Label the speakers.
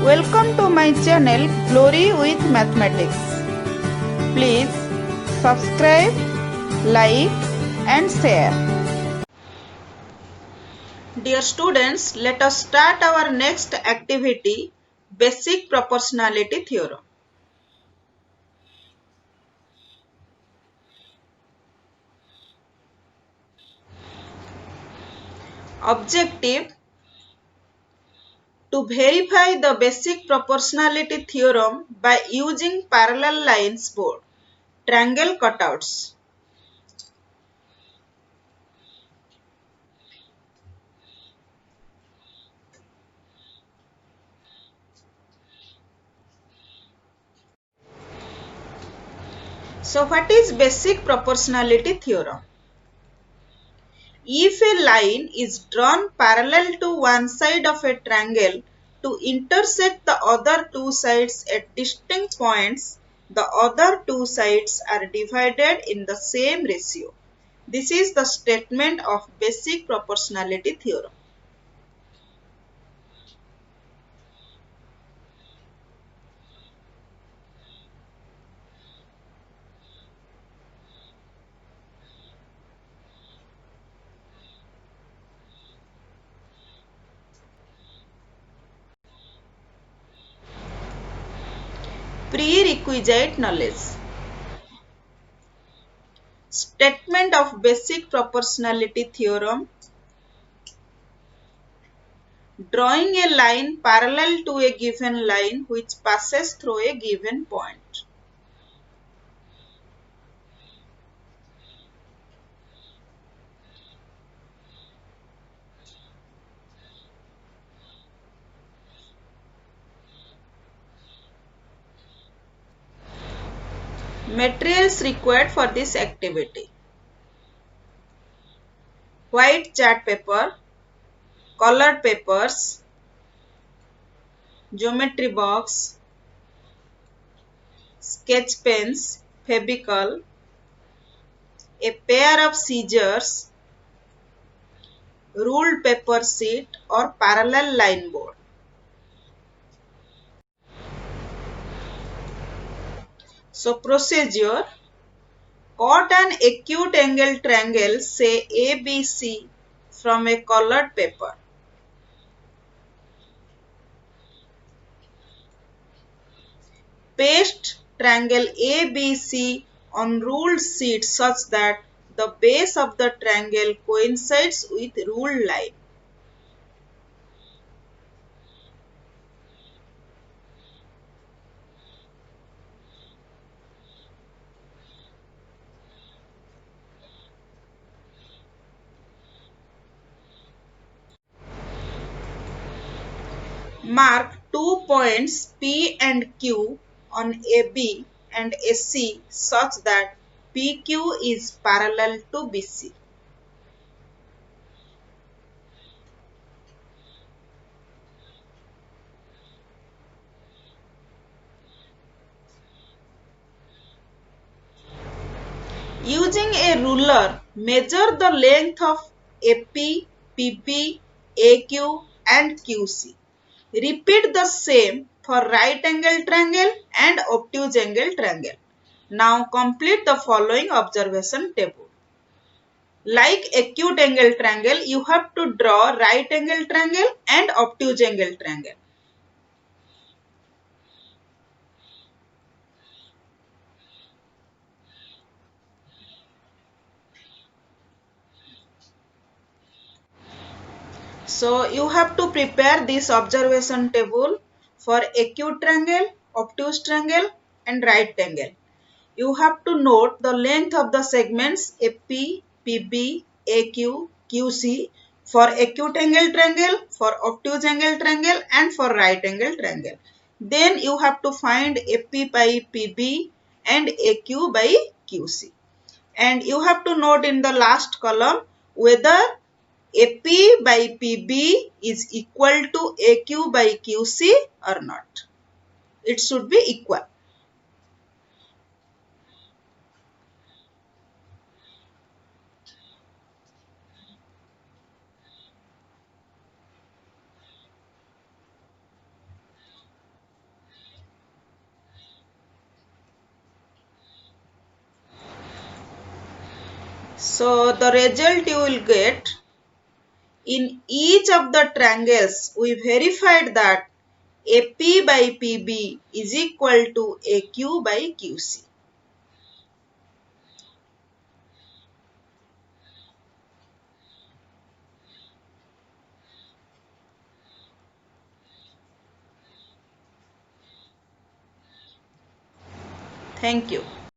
Speaker 1: Welcome to my channel Glory with Mathematics. Please subscribe, like and share. Dear students, let us start our next activity, Basic Proportionality Theorem. Objective: to verify the basic proportionality theorem by using parallel lines board, triangle cutouts. So what is basic proportionality theorem? If a line is drawn parallel to one side of a triangle to intersect the other two sides at distinct points, the other two sides are divided in the same ratio. This is the statement of basic proportionality theorem. Prerequisite knowledge. Statement of basic proportionality theorem. Drawing a line parallel to a given line which passes through a given point. Materials required for this activity: white chart paper, colored papers, geometry box, sketch pens, Fevicol, a pair of scissors, ruled paper sheet or parallel line board. So procedure: cut an acute angle triangle, say ABC, from a colored paper. Paste triangle ABC on ruled sheet such that the base of the triangle coincides with ruled line. Mark 2 points P and Q on AB and AC such that PQ is parallel to BC. Using a ruler, measure the length of AP, PB, AQ and QC. Repeat the same for right angle triangle and obtuse angle triangle. Now complete the following observation table. Like acute angle triangle, you have to draw right angle triangle and obtuse angle triangle. So you have to prepare this observation table for acute triangle, obtuse triangle and right angle. You have to note the length of the segments AP, PB, AQ, QC for acute angle triangle, for obtuse angle triangle and for right angle triangle. Then you have to find AP by PB and AQ by QC. And you have to note in the last column whether AP by PB is equal to AQ by QC or not. It should be equal. So the result you will get, in each of the triangles we verified that AP by PB is equal to AQ by QC. Thank you.